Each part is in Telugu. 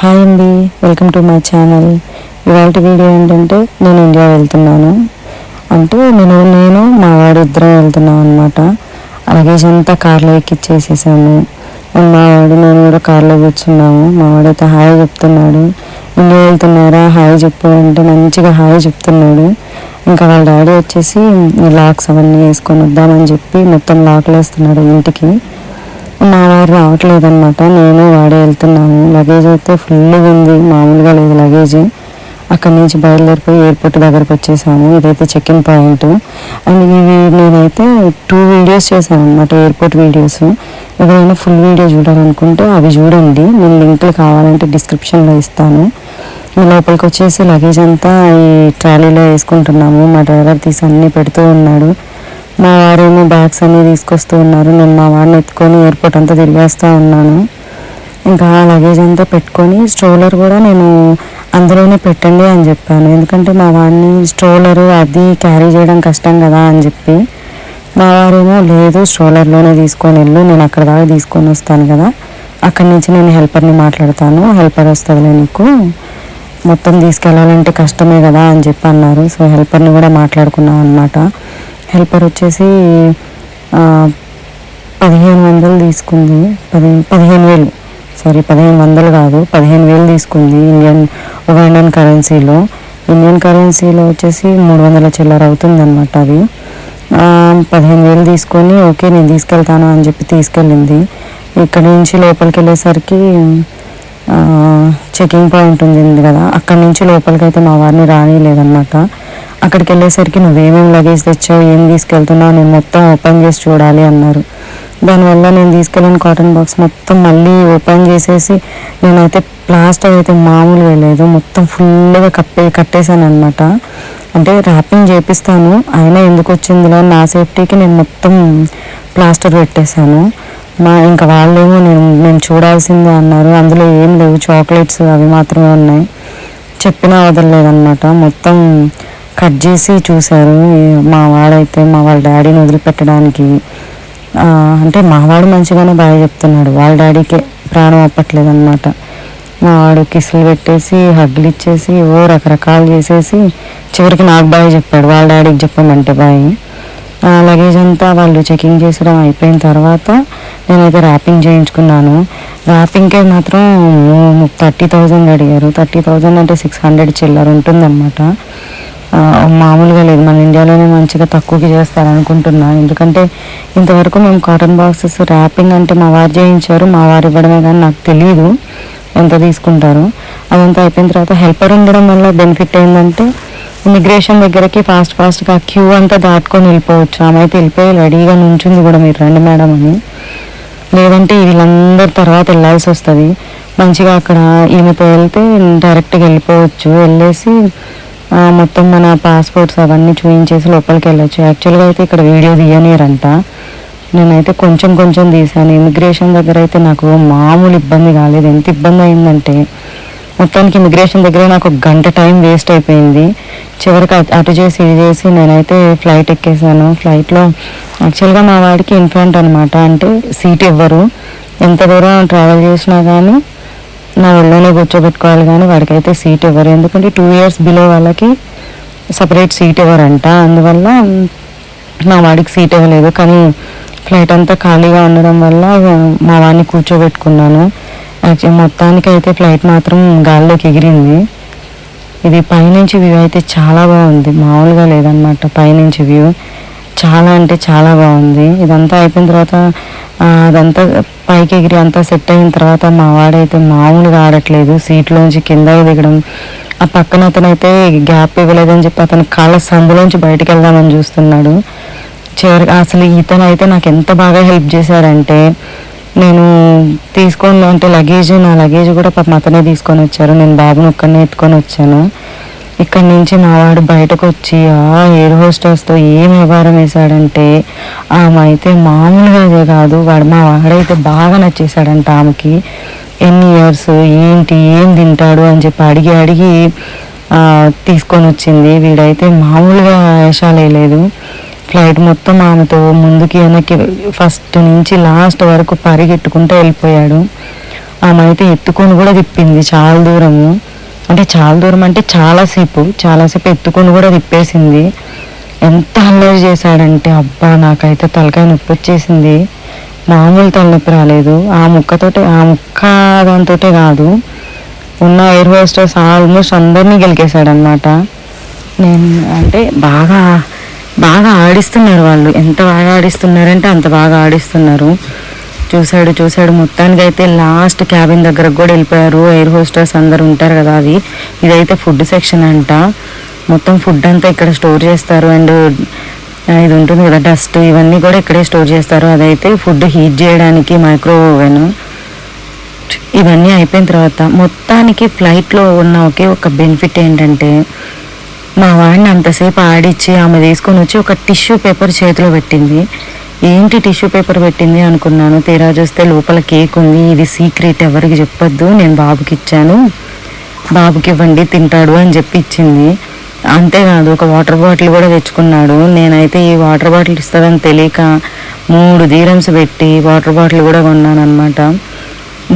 హాయ్ అండి, వెల్కమ్ టు మై ఛానల్. ఇవాళ వీడియో ఏంటంటే నేను ఇండియా వెళ్తున్నాను. అంటే నేను మా వాడు ఇద్దరం వెళ్తున్నాం అనమాట. లగేజ్ అంతా కార్లో ఎక్కిచ్చేసేసాము. మా వాడు నేను కూడా కార్లో కూర్చున్నాము. మా వాడైతే హాయ్ చెప్తున్నాడు. ఇండియా వెళ్తున్నారా, హాయ్ చెప్పు అంటే మంచిగా హాయ్ చెప్తున్నాడు. ఇంకా వాళ్ళ డాడీ వచ్చేసి లాక్స్ అవన్నీ వేసుకొని వద్దామని చెప్పి మొత్తం లాక్లు వేస్తున్నాడు ఇంటికి. మా వారు రావట్లేదు అనమాట. నేను వాడే వెళ్తున్నాము. లగేజ్ అయితే ఫుల్గా ఉంది, మామూలుగా లేదు లగేజ్. అక్కడి నుంచి బయలుదేరిపోయి ఎయిర్పోర్ట్ దగ్గరకు వచ్చేసాము. ఇదైతే చెక్ ఇన్ పాయింట్. అండ్ ఇవి నేనైతే 2 వీడియోస్ చేశాను అనమాట, ఎయిర్పోర్ట్ వీడియోస్. ఎవరైనా ఫుల్ వీడియో చూడాలనుకుంటే అవి చూడండి. నేను లింకులు కావాలంటే డిస్క్రిప్షన్లో ఇస్తాను. లోపలికి వచ్చేసి లగేజ్ అంతా ఈ ట్రాలీలో వేసుకుంటున్నాము. మా డ్రైవర్ తీసి అన్నీ పెడుతూ ఉన్నాడు. మా వారేమో బ్యాగ్స్ అన్నీ తీసుకొస్తూ ఉన్నారు. నేను మా వాడిని ఎత్తుకొని ఎయిర్పోర్ట్ అంతా తిరిగేస్తూ ఉన్నాను. ఇంకా లగేజ్ అంతా పెట్టుకొని స్ట్రోలర్ కూడా నేను అందులోనే పెట్టండి అని చెప్పాను. ఎందుకంటే మా వాడిని స్ట్రోలరు అది క్యారీ చేయడం కష్టం కదా అని చెప్పి, మా వారేమో లేదు స్ట్రోలర్లోనే తీసుకొని వెళ్ళు, నేను అక్కడ దాకా తీసుకొని వస్తాను కదా, అక్కడి నుంచి నేను హెల్పర్ని మాట్లాడతాను, హెల్పర్ వస్తుందిలే నీకు, మొత్తం తీసుకెళ్ళాలంటే కష్టమే కదా అని చెప్పి అన్నారు. సో హెల్పర్ని కూడా మాట్లాడుకున్నాం అనమాట. హెల్పర్ వచ్చేసి 1500 తీసుకుంది. 15,000 1500 కాదు, 15,000 తీసుకుంది ఇండియన్ కరెన్సీలో. ఇండియన్ కరెన్సీలో వచ్చేసి 300 చిల్లర అవుతుంది అనమాట. అది 15,000 తీసుకొని ఓకే నేను తీసుకెళ్తాను అని చెప్పి తీసుకెళ్ళింది. ఇక్కడ నుంచి లోపలికి వెళ్ళేసరికి చెకింగ్ పాయింట్ ఉంది కదా, అక్కడి నుంచి లోపలికి అయితే మా వారిని రానిలేదన్నమాట. అక్కడికి వెళ్ళేసరికి నువ్వేమేమి లగేజ్ తెచ్చావు, ఏం తీసుకెళ్తున్నావు, నేను మొత్తం ఓపెన్ చేసి చూడాలి అన్నారు. దానివల్ల నేను తీసుకెళ్ళిన కాటన్ బాక్స్ మొత్తం మళ్ళీ ఓపెన్ చేసేసి నేనైతే ప్లాస్టర్ అయితే మామూలుగా లేదు, మొత్తం ఫుల్గా కట్టేశాను అనమాట. అంటే ర్యాపింగ్ చేపిస్తాను, అయినా ఎందుకు వచ్చిందిలో నా సేఫ్టీకి నేను మొత్తం ప్లాస్టర్ పెట్టేశాను. ఇంకా వాళ్ళేమో మేము చూడాల్సిందే అన్నారు. అందులో ఏం లేవు, చాక్లెట్స్ అవి మాత్రమే ఉన్నాయి. చెప్పినా వదలలేదన్నమాట. మొత్తం కట్ చేసి చూశారు. మా వాడైతే మా వాళ్ళ డాడీని వదిలిపెట్టడానికి, అంటే మా వాడు మంచిగానే బాగా చెప్తున్నాడు, వాళ్ళ డాడీకే ప్రాణం అప్పట్లేదు అనమాట. మా వాడు కిసులు పెట్టేసి హగ్గులు ఇచ్చేసి రకరకాలు చేసేసి చివరికి నాకు బాగా చెప్పాడు, వాళ్ళ డాడీకి చెప్పమంటే బాయ్. లగేజ్ అంతా వాళ్ళు చెకింగ్ చేసడం అయిపోయిన తర్వాత నేనైతే ర్యాపింగ్ చేయించుకున్నాను. ర్యాపింగ్కే మాత్రం 30,000 అడిగారు. 30,000 అంటే 600 చిల్లర ఉంటుందన్నమాట. మామూలుగా లేదు, మన ఇండియాలోనే మంచిగా తక్కువకి చేస్తారనుకుంటున్నాను. ఎందుకంటే ఇంతవరకు మేము కాటన్ బాక్సెస్ ర్యాపింగ్ అంటే మా వారు చేయించారు, మా వారు ఇవ్వడమే, కానీ నాకు తెలియదు ఎంత తీసుకుంటారు. అదంతా అయిపోయిన తర్వాత హెల్పర్ ఉండడం వల్ల బెనిఫిట్ ఏంటంటే ఇమిగ్రేషన్ దగ్గరకి ఫాస్ట్గా క్యూ అంతా దాటుకొని వెళ్ళిపోవచ్చు. ఆమె అయితే వెళ్ళిపోయి రెడీగా నుంచుంది కూడా, మీరు రండి మేడం అని. లేదంటే వీళ్ళందరి తర్వాత వెళ్ళాల్సి వస్తుంది. మంచిగా అక్కడ ఈమెతో వెళ్తే డైరెక్ట్గా వెళ్ళిపోవచ్చు. వెళ్ళేసి మొత్తం మన పాస్పోర్ట్స్ అవన్నీ చూపించేసి లోపలికి వెళ్ళొచ్చు. యాక్చువల్గా అయితే ఇక్కడ వీడియో తీయనీరంట, నేనైతే కొంచెం తీసాను. ఇమిగ్రేషన్ దగ్గర అయితే నాకు మామూలు ఇబ్బంది కాలేదు. ఎంత ఇబ్బంది అయిందంటే మొత్తానికి ఇమిగ్రేషన్ దగ్గర నాకు 1 గంట టైం వేస్ట్ అయిపోయింది. చివరికి అటు చేసి ఇది చేసి నేనైతే ఫ్లైట్ ఎక్కేసాను. ఫ్లైట్లో యాక్చువల్గా మా వాడికి ఇన్ఫాంట్ అనమాట, అంటే సీట్ ఇవ్వరు. ఎంత దూరం ట్రావెల్ చేసినా కానీ నా ఒళ్ళోనే కూర్చోబెట్టుకోవాలి, కానీ వాడికైతే సీట్ ఇవ్వరు. ఎందుకంటే 2 years బిలో వాళ్ళకి సపరేట్ సీట్ ఇవ్వరంట. అందువల్ల మా వాడికి సీట్ ఇవ్వలేదు. కానీ ఫ్లైట్ అంతా ఖాళీగా ఉండడం వల్ల మా వాడిని కూర్చోబెట్టుకున్నాను. యాక్చువల్ మొత్తానికి అయితే ఫ్లైట్ మాత్రం గాల్లోకి ఎగిరింది. ఇది పైనుంచి వ్యూ అయితే చాలా బాగుంది, మామూలుగా లేదన్నమాట. పైనుంచి వ్యూ చాలా అంటే చాలా బాగుంది. ఇదంతా అయిపోయిన తర్వాత అదంతా పైకి ఎగిరి అంతా సెట్ అయిన తర్వాత మా వాడైతే మామూలుగా ఆడట్లేదు, సీట్లోంచి కిందకి దిగడం. ఆ పక్కన అతనైతే గ్యాప్ ఇవ్వలేదని చెప్పి అతను కాళ్ళ సందులోంచి బయటకు వెళ్దామని చూస్తున్నాడు. చివరికి అసలు ఇతను అయితే నాకు ఎంత బాగా హెల్ప్ చేశారంటే, నేను తీసుకొని అంటే నా లగేజ్ కూడా పాపం అతనే తీసుకొని వచ్చారు. నేను బాబుని ఒక్కనే ఎత్తుకొని వచ్చాను. ఇక్కడి నుంచి మా వాడు బయటకు వచ్చి ఎయిర్ హోస్టెస్తో ఏం వ్యవహారం వేశాడంటే, ఆమె అయితే మామూలుగా కాదు, మా వాడైతే బాగా నచ్చేసాడంట ఆమెకి. ఎన్ని ఇయర్స్ ఏంటి ఏం తింటాడు అని చెప్పి అడిగి తీసుకొని వచ్చింది. వీడైతే మామూలుగా వేషాలేదు. ఫ్లైట్ మొత్తం ఆమెతో ముందుకి వెనక్కి ఫస్ట్ నుంచి లాస్ట్ వరకు పరిగెట్టుకుంటూ వెళ్ళిపోయాడు. ఆమె అయితే ఎత్తుకొని కూడా తిప్పింది చాలా దూరము, అంటే చాలా దూరం అంటే చాలాసేపు ఎత్తుకొని కూడా తిప్పేసింది. ఎంత అల్లరి చేశాడంటే అబ్బా నాకైతే తలకాయ నొప్పి వచ్చేసింది. మామూలు తలనొప్పి రాలేదు. ఆ ముక్క దాంతో కాదు, ఉన్న ఎయిర్ హోస్టర్స్ ఆల్మోస్ట్ అందరినీ గెలికేశాడనమాట. నేను అంటే బాగా బాగా ఆడిస్తున్నారు వాళ్ళు, ఎంత బాగా ఆడిస్తున్నారంటే అంత బాగా ఆడిస్తున్నారు. చూశాడు మొత్తానికి అయితే లాస్ట్ క్యాబిన్ దగ్గరకు కూడా వెళ్ళిపోయారు. ఎయిర్ హోస్టర్స్ అందరు ఉంటారు కదా, అది ఇదైతే ఫుడ్ సెక్షన్ అంట. మొత్తం ఫుడ్ అంతా ఇక్కడ స్టోర్ చేస్తారు. అండ్ ఇది ఉంటుంది కదా డస్ట్, ఇవన్నీ కూడా ఇక్కడే స్టోర్ చేస్తారు. అదైతే ఫుడ్ హీట్ చేయడానికి మైక్రో ఓవెన్. ఇవన్నీ అయిపోయిన తర్వాత మొత్తానికి ఫ్లైట్లో ఉన్న ఒకే ఒక బెనిఫిట్ ఏంటంటే, మా వాడిని అంతసేపు ఆడిచ్చి ఆమె తీసుకొని వచ్చి ఒక టిష్యూ పేపర్ చేతిలో పెట్టింది. ఏంటి టిష్యూ పేపర్ పెట్టింది అనుకున్నాను. తీరా చూస్తే లోపల కేక్ ఉంది. ఇది సీక్రెట్, ఎవరికి చెప్పొద్దు, నేను బాబుకి ఇచ్చాను, బాబుకి ఇవ్వండి తింటాడు అని చెప్పి ఇచ్చింది. అంతేకాదు ఒక వాటర్ బాటిల్ కూడా తెచ్చుకున్నాడు. నేనైతే ఈ వాటర్ బాటిల్ ఇస్తుందని తెలియక 3 dirhams పెట్టి వాటర్ బాటిల్ కూడా కొన్నాను అనమాట.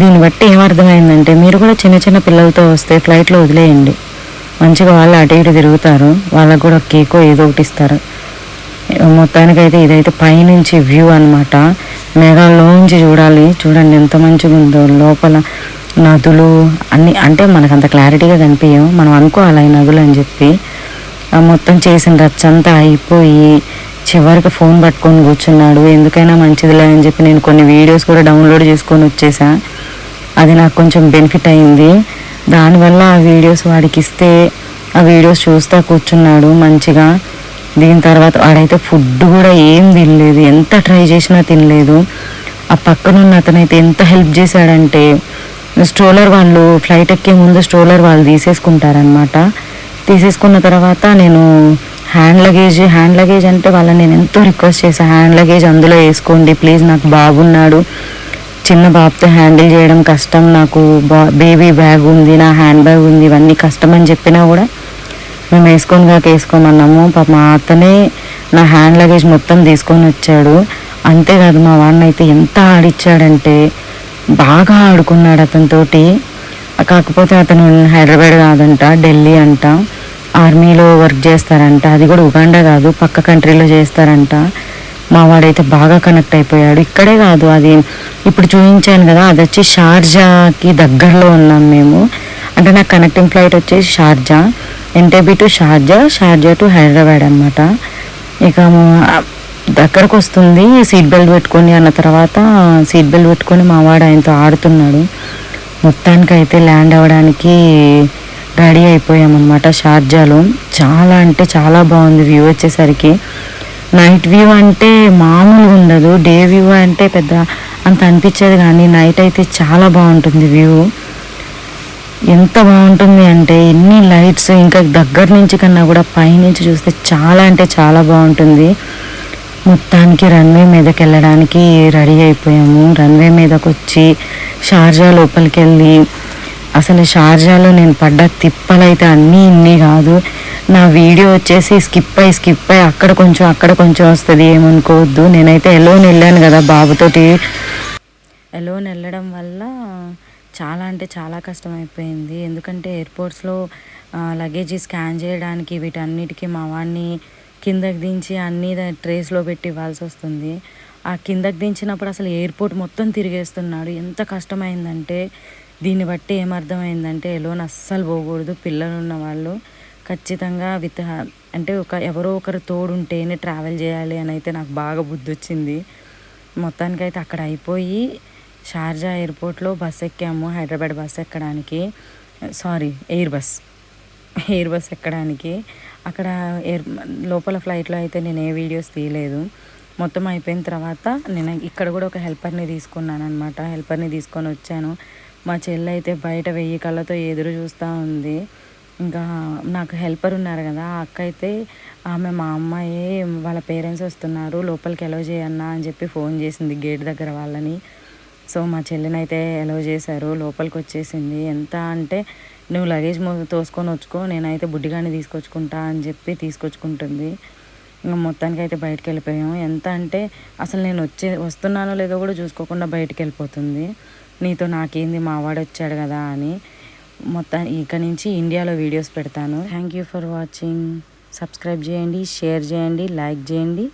దీన్ని బట్టి ఏమర్థమైందంటే, మీరు కూడా చిన్న చిన్న పిల్లలతో వస్తే ఫ్లైట్లో వదిలేయండి, మంచిగా వాళ్ళు అటు ఇటు తిరుగుతారు, వాళ్ళకు కూడా కేకో ఏదో ఒకటి ఇస్తారు. మొత్తానికైతే ఇదైతే పైనుంచి వ్యూ అనమాట. మేఘాల్లోంచి చూడండి ఎంత మంచిగా ఉందో. లోపల నదులు అన్నీ, అంటే మనకు అంత క్లారిటీగా కనిపించవు, మనం అనుకోవాలి ఈ నదులు అని చెప్పి. మొత్తం చేసిన రచ్చంతా అయిపోయి చివరికి ఫోన్ పట్టుకొని కూర్చున్నాడు. ఎందుకైనా మంచిదిలే అని చెప్పి నేను కొన్ని వీడియోస్ కూడా డౌన్లోడ్ చేసుకొని వచ్చేసా. అది నాకు కొంచెం బెనిఫిట్ అయింది. దానివల్ల ఆ వీడియోస్ వాడికి ఇస్తే ఆ వీడియోస్ చూస్తూ కూర్చున్నాడు మంచిగా. దీని తర్వాత వాడైతే ఫుడ్ కూడా ఏం తినలేదు, ఎంత ట్రై చేసినా తినలేదు. ఆ పక్కనున్న అతనైతే ఎంత హెల్ప్ చేశాడంటే, స్ట్రోలర్ వాళ్ళు ఫ్లైట్ ఎక్కే ముందు స్ట్రోలర్ వాళ్ళు తీసేసుకుంటారనమాట. తీసేసుకున్న తర్వాత నేను హ్యాండ్ లగేజ్ అంటే వాళ్ళని నేను ఎంతో రిక్వెస్ట్ చేశాను, హ్యాండ్ లగేజ్ అందులో వేసుకోండి ప్లీజ్, నాకు బాబున్నాడు, చిన్న బాబుతో హ్యాండిల్ చేయడం కష్టం, నాకు బేబీ బ్యాగ్ ఉంది, నా హ్యాండ్ బ్యాగ్ ఉంది, ఇవన్నీ కష్టం అని చెప్పినా కూడా మేము వేసుకోమన్నాము. పాప మా అతనే నా హ్యాండ్ లగేజ్ మొత్తం తీసుకొని వచ్చాడు. అంతేకాదు మా వాడిని అయితే ఎంత ఆడిచ్చాడంటే, బాగా ఆడుకున్నాడు అతనితోటి. కాకపోతే అతను హైదరాబాద్ కాదంట, ఢిల్లీ అంట, ఆర్మీలో వర్క్ చేస్తారంట. అది కూడా ఉగాండా కాదు, పక్క కంట్రీలో చేస్తారంట. మా వాడైతే బాగా కనెక్ట్ అయిపోయాడు. ఇక్కడే కాదు, అది ఇప్పుడు చూపించాను కదా, అది వచ్చి షార్జాకి దగ్గరలో ఉన్నాం మేము. అంటే నాకు కనెక్టింగ్ ఫ్లైట్ వచ్చేసి షార్జా, ఎంటేబీ టు షార్జా టు హైదరాబాద్ అనమాట. ఇక దగ్గరకు వస్తుంది, సీట్ బెల్ట్ పెట్టుకొని అన్న తర్వాత సీట్ బెల్ట్ పెట్టుకొని మా వాడు ఆయనతో ఆడుతున్నాడు. మొత్తానికి అయితే ల్యాండ్ అవ్వడానికి రెడీ అయిపోయామన్నమాట షార్జాలో. చాలా అంటే చాలా బాగుంది వ్యూ వచ్చేసరికి. నైట్ వ్యూ అంటే మామూలుగా ఉండదు, డే వ్యూ అంటే పెద్ద అంత అనిపించేది, కానీ నైట్ అయితే చాలా బాగుంటుంది వ్యూ. ఎంత బాగుంటుంది అంటే ఎన్ని లైట్స్, ఇంకా దగ్గర నుంచి కన్నా కూడా పైనుంచి చూస్తే చాలా అంటే చాలా బాగుంటుంది. మొత్తానికి రన్వే మీదకి వెళ్ళడానికి రెడీ అయిపోయాము. రన్వే మీదకి వచ్చి షార్జా లోపలికి వెళ్ళి, అసలు షార్జాలో నేను పడ్డ తిప్పలైతే అన్నీ ఇన్ని కాదు. నా వీడియో వచ్చేసి స్కిప్ అయ్యి అక్కడ కొంచెం వస్తుంది, ఏమనుకోవద్దు. నేనైతే ఎలోన్ వెళ్ళాను కదా బాబుతోటి, ఎలోన్ వెళ్ళడం వల్ల చాలా అంటే చాలా కష్టమైపోయింది. ఎందుకంటే ఎయిర్పోర్ట్స్లో లగేజ్ స్కాన్ చేయడానికి వీటన్నిటికీ మా వాడిని కిందకి దించి అన్నీ ట్రేస్లో పెట్టి ఇవ్వాల్సి వస్తుంది. ఆ కిందకి దించినప్పుడు అసలు ఎయిర్పోర్ట్ మొత్తం తిరిగేస్తున్నాడు. ఎంత కష్టమైందంటే, దీన్ని బట్టి ఏమర్థమైందంటే ఎలోన్ అస్సలు పోకూడదు. పిల్లలు ఉన్న వాళ్ళు ఖచ్చితంగా అంటే ఎవరో ఒకరు తోడుంటేనే ట్రావెల్ చేయాలి అని అయితే నాకు బాగా బుద్ధి వచ్చింది. మొత్తానికైతే అక్కడ అయిపోయి షార్జా ఎయిర్పోర్ట్లో బస్ ఎక్కాము, హైదరాబాద్ బస్ ఎక్కడానికి, ఎయిర్ బస్ ఎక్కడానికి. అక్కడ లోపల ఫ్లైట్లో అయితే నేను ఏ వీడియోస్ తీయలేదు. మొత్తం అయిపోయిన తర్వాత నేను ఇక్కడ కూడా ఒక హెల్పర్ని తీసుకున్నాను అనమాట. హెల్పర్ని తీసుకొని వచ్చాను. మా చెల్లి అయితే బయట 1000 కళ్ళతో ఎదురు చూస్తూ ఉంది. ఇంకా నాకు హెల్పర్ ఉన్నారు కదా, ఆ అక్క అయితే ఆమె మా అమ్మాయి వాళ్ళ పేరెంట్స్ వస్తున్నారు లోపలికి ఎలవ్ చేయన్నా అని చెప్పి ఫోన్ చేసింది గేట్ దగ్గర వాళ్ళని. సో మా చెల్లిని అయితే ఎలవ్ చేశారు, లోపలికి వచ్చేసింది. ఎంత అంటే, నువ్వు లగేజ్ తోసుకొని వచ్చుకో, నేనైతే బుడ్డిగాని తీసుకొచ్చుకుంటా అని చెప్పి తీసుకొచ్చుకుంటుంది. ఇంకా మొత్తానికి అయితే బయటకు వెళ్ళిపోయాము. ఎంత అంటే అసలు నేను వస్తున్నానో లేదో కూడా చూసుకోకుండా బయటికి వెళ్ళిపోతుంది. నీతో నాకేంది మావాడు వచ్చాడు కదా అని. మొత్తం ఇక నుంచి ఇండియాలో వీడియోస్ పెడతాను. Thank you for watching. Subscribe చేయండి, షేర్ చేయండి, లైక్ చేయండి.